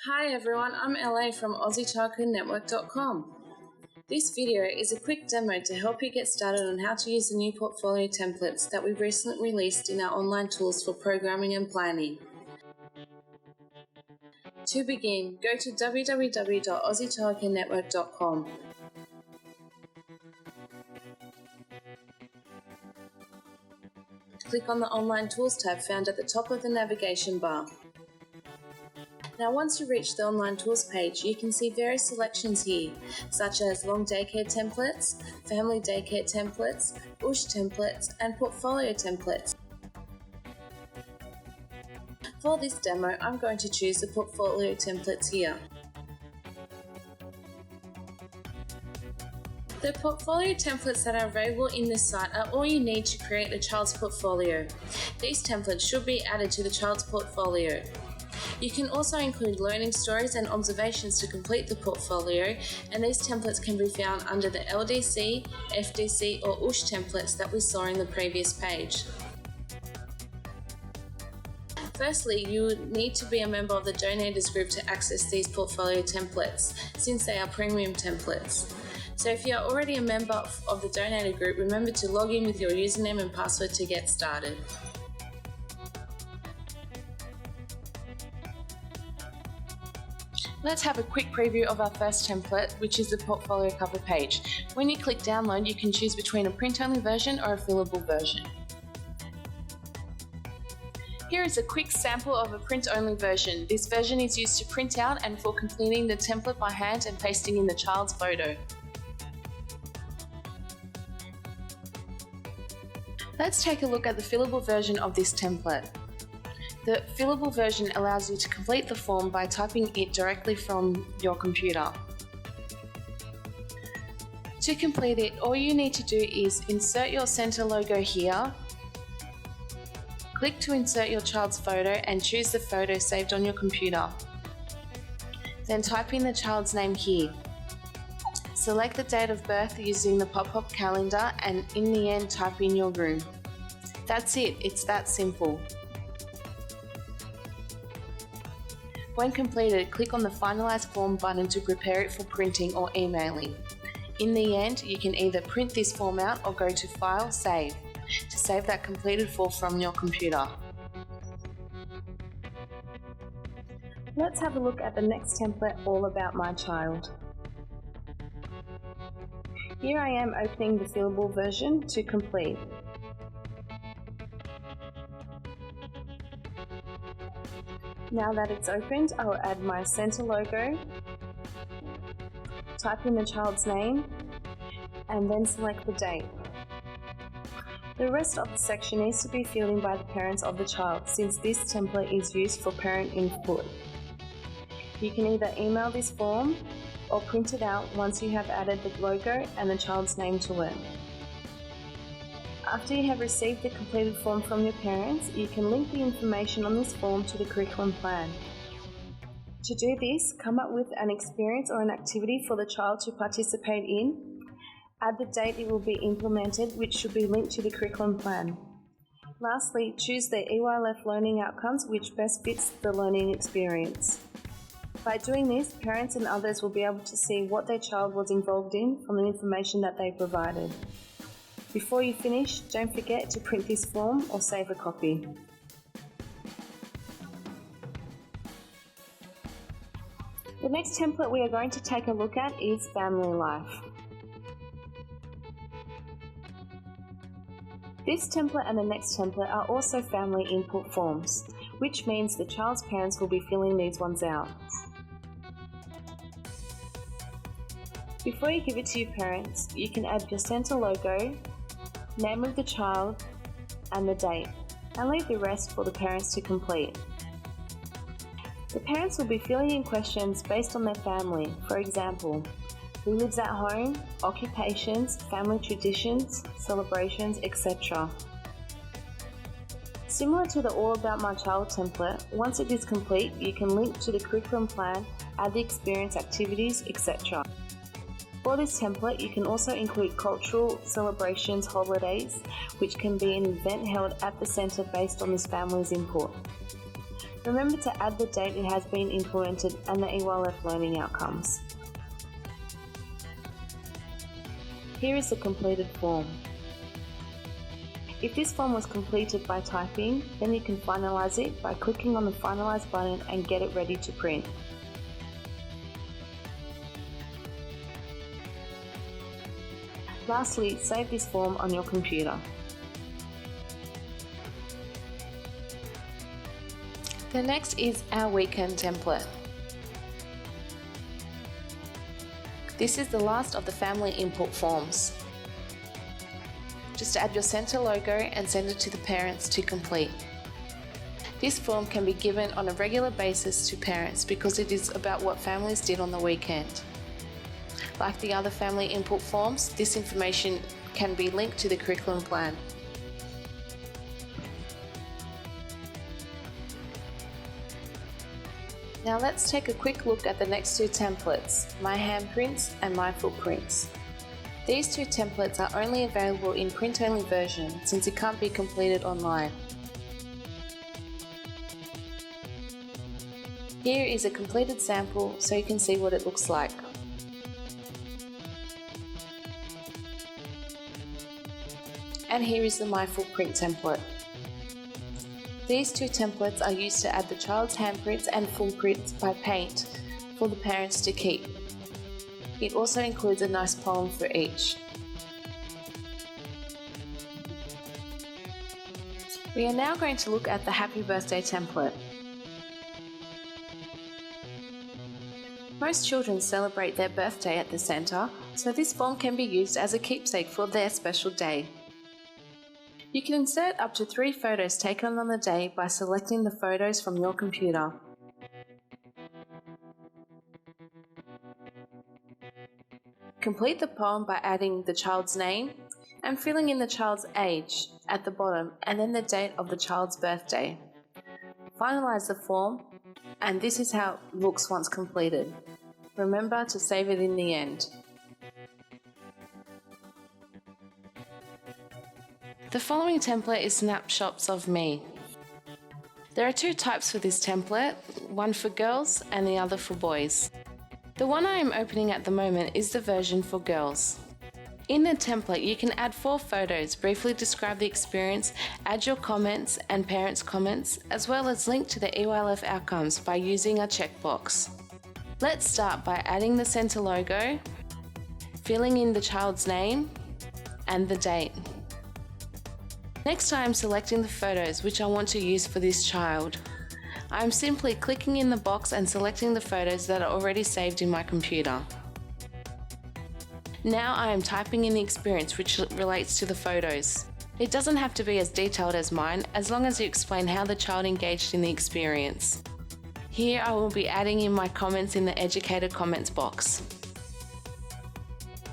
Hi everyone, I'm LA from AussieChildcareNetwork.com. This video is a quick demo to help you get started on how to use the new portfolio templates that we recently released in our online tools for programming and planning. To begin, go to www.AussieChildcareNetwork.com. Click on the Online Tools tab found at the top of the navigation bar. Now once you reach the Online Tools page, you can see various selections here, such as Long Daycare Templates, Family Daycare Templates, OOSH Templates, and Portfolio Templates. For this demo, I'm going to choose the Portfolio Templates here. The portfolio templates that are available in this site are all you need to create a child's portfolio. These templates should be added to the child's portfolio. You can also include learning stories and observations to complete the portfolio, and these templates can be found under the LDC, FDC or OOSH templates that we saw in the previous page. Firstly, you would need to be a member of the donators group to access these portfolio templates, since they are premium templates. So if you are already a member of the donator group, remember to log in with your username and password to get started. Let's have a quick preview of our first template, which is the portfolio cover page. When you click download, you can choose between a print-only version or a fillable version. Here is a quick sample of a print-only version. This version is used to print out and for completing the template by hand and pasting in the child's photo. Let's take a look at the fillable version of this template. The fillable version allows you to complete the form by typing it directly from your computer. To complete it, all you need to do is insert your center logo here, click to insert your child's photo and choose the photo saved on your computer. Then type in the child's name here. Select the date of birth using the pop-up calendar and in the end type in your room. That's it, it's that simple. When completed, click on the Finalize Form button to prepare it for printing or emailing. In the end, you can either print this form out or go to File, Save, to save that completed form from your computer. Let's have a look at the next template, All About My Child. Here I am opening the fillable version to complete. Now that it's opened, I will add my center logo, type in the child's name, and then select the date. The rest of the section needs to be filled in by the parents of the child, since this template is used for parent input. You can either email this form or print it out once you have added the logo and the child's name to it. After you have received the completed form from your parents, you can link the information on this form to the curriculum plan. To do this, come up with an experience or an activity for the child to participate in. Add the date it will be implemented, which should be linked to the curriculum plan. Lastly, choose the EYLF learning outcomes which best fits the learning experience. By doing this, parents and others will be able to see what their child was involved in from the information that they provided. Before you finish, don't forget to print this form or save a copy. The next template we are going to take a look at is Family Life. This template and the next template are also family input forms, which means the child's parents will be filling these ones out. Before you give it to your parents, you can add your center logo, name of the child, and the date, and leave the rest for the parents to complete. The parents will be filling in questions based on their family, for example, who lives at home, occupations, family traditions, celebrations, etc. Similar to the All About My Child template, once it is complete, you can link to the curriculum plan, add the experience activities, etc. For this template, you can also include cultural celebrations, holidays, which can be an event held at the centre based on this family's input. Remember to add the date it has been implemented and the EYLF learning outcomes. Here is the completed form. If this form was completed by typing, then you can finalise it by clicking on the Finalise button and get it ready to print. Lastly, save this form on your computer. The next is our weekend template. This is the last of the family input forms. Just add your centre logo and send it to the parents to complete. This form can be given on a regular basis to parents because it is about what families did on the weekend. Like the other family input forms, this information can be linked to the curriculum plan. Now let's take a quick look at the next two templates, My Handprints and My Footprints. These two templates are only available in print-only version since it can't be completed online. Here is a completed sample so you can see what it looks like. And here is the My Footprint template. These two templates are used to add the child's handprints and footprints by paint for the parents to keep. It also includes a nice poem for each. We are now going to look at the Happy Birthday template. Most children celebrate their birthday at the centre, so this form can be used as a keepsake for their special day. You can insert up to 3 photos taken on the day by selecting the photos from your computer. Complete the poem by adding the child's name and filling in the child's age at the bottom and then the date of the child's birthday. Finalise the form, and this is how it looks once completed. Remember to save it in the end. The following template is snapshots of me. There are 2 types for this template, one for girls and the other for boys. The one I am opening at the moment is the version for girls. In the template, you can add 4 photos, briefly describe the experience, add your comments and parents' comments, as well as link to the EYLF outcomes by using a checkbox. Let's start by adding the centre logo, filling in the child's name and the date. Next, I am selecting the photos which I want to use for this child. I am simply clicking in the box and selecting the photos that are already saved in my computer. Now I am typing in the experience which relates to the photos. It doesn't have to be as detailed as mine, as long as you explain how the child engaged in the experience. Here I will be adding in my comments in the educator comments box.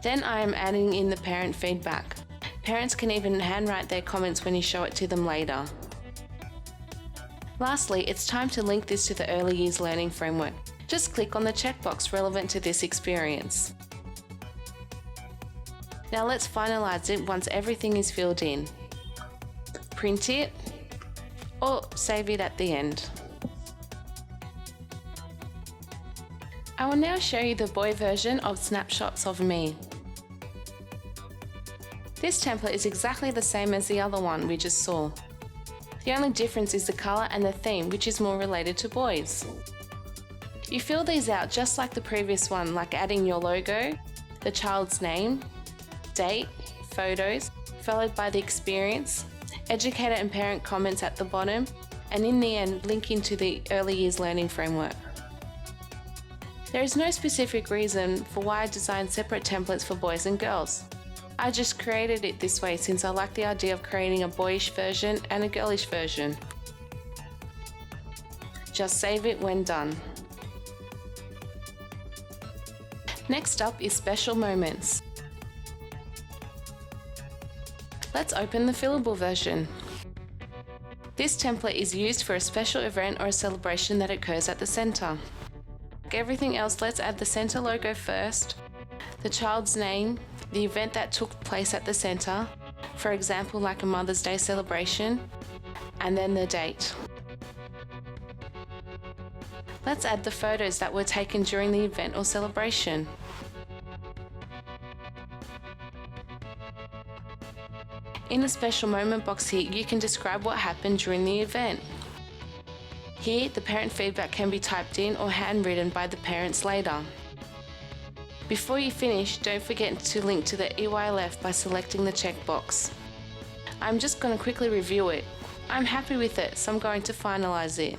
Then I am adding in the parent feedback. Parents can even handwrite their comments when you show it to them later. Lastly, it's time to link this to the Early Years Learning Framework. Just click on the checkbox relevant to this experience. Now let's finalise it once everything is filled in. Print it or save it at the end. I will now show you the boy version of Snapshots of Me. This template is exactly the same as the other one we just saw. The only difference is the colour and the theme, which is more related to boys. You fill these out just like the previous one, like adding your logo, the child's name, date, photos, followed by the experience, educator and parent comments at the bottom, and in the end, linking to the Early Years Learning Framework. There is no specific reason for why I designed separate templates for boys and girls. I just created it this way since I like the idea of creating a boyish version and a girlish version. Just save it when done. Next up is Special Moments. Let's open the fillable version. This template is used for a special event or a celebration that occurs at the centre. Like everything else, let's add the centre logo first, the child's name, the event that took place at the centre, for example like a Mother's Day celebration, and then the date. Let's add the photos that were taken during the event or celebration. In the special moment box here, you can describe what happened during the event. Here, the parent feedback can be typed in or handwritten by the parents later. Before you finish, don't forget to link to the EYLF by selecting the checkbox. I'm just going to quickly review it. I'm happy with it, so I'm going to finalize it.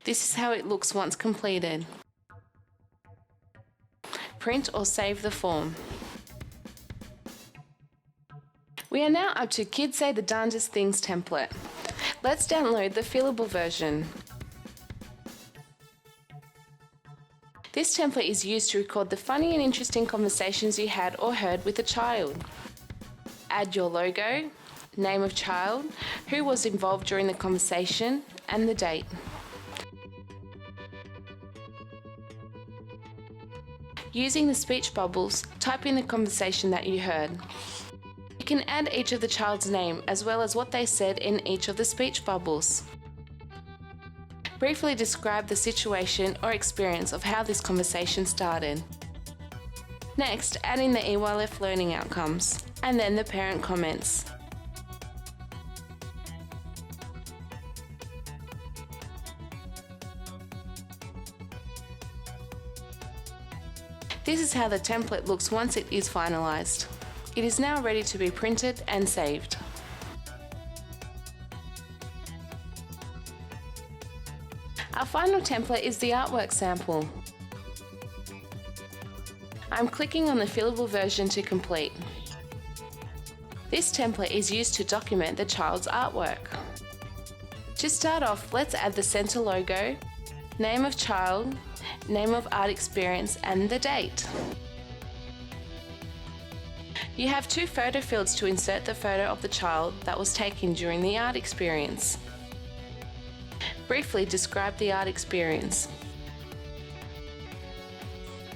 This is how it looks once completed. Print or save the form. We are now up to Kids Say the Darndest Things template. Let's download the fillable version. This template is used to record the funny and interesting conversations you had or heard with a child. Add your logo, name of child, who was involved during the conversation, and the date. Using the speech bubbles, type in the conversation that you heard. You can add each of the child's name as well as what they said in each of the speech bubbles. Briefly describe the situation or experience of how this conversation started. Next, add in the EYLF learning outcomes, and then the parent comments. This is how the template looks once it is finalised. It is now ready to be printed and saved. Our final template is the artwork sample. I'm clicking on the fillable version to complete. This template is used to document the child's artwork. To start off, let's add the centre logo, name of child, name of art experience, and the date. You have 2 photo fields to insert the photo of the child that was taken during the art experience. Briefly describe the art experience.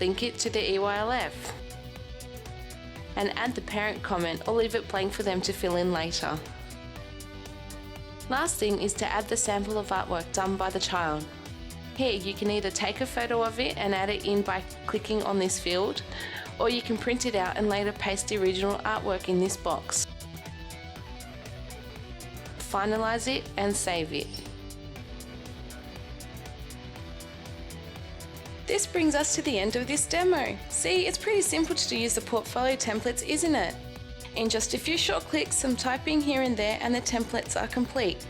Link it to the EYLF. And add the parent comment or leave it blank for them to fill in later. Last thing is to add the sample of artwork done by the child. Here you can either take a photo of it and add it in by clicking on this field, or you can print it out and later paste the original artwork in this box. Finalize it and save it. This brings us to the end of this demo. See, it's pretty simple to use the portfolio templates, isn't it? In just a few short clicks, some typing here and there, and the templates are complete.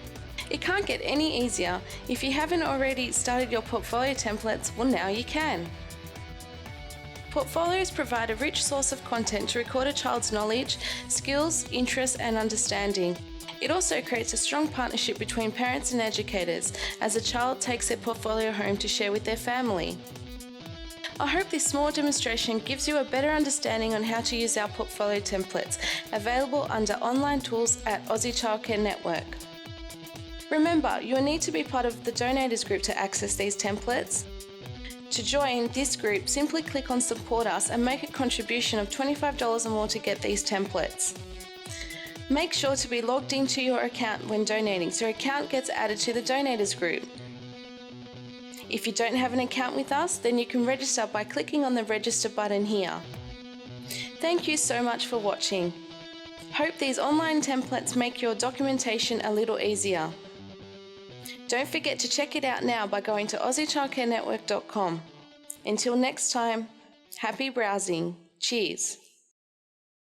It can't get any easier. If you haven't already started your portfolio templates, well, now you can. Portfolios provide a rich source of content to record a child's knowledge, skills, interests, and understanding. It also creates a strong partnership between parents and educators as a child takes their portfolio home to share with their family. I hope this small demonstration gives you a better understanding on how to use our portfolio templates, available under online tools at Aussie Childcare Network. Remember, you'll need to be part of the donators group to access these templates. To join this group, simply click on Support Us and make a contribution of $25 or more to get these templates. Make sure to be logged into your account when donating so your account gets added to the donators group. If you don't have an account with us, then you can register by clicking on the Register button here. Thank you so much for watching. Hope these online templates make your documentation a little easier. Don't forget to check it out now by going to aussiechildcarenetwork.com. Until next time, happy browsing. Cheers.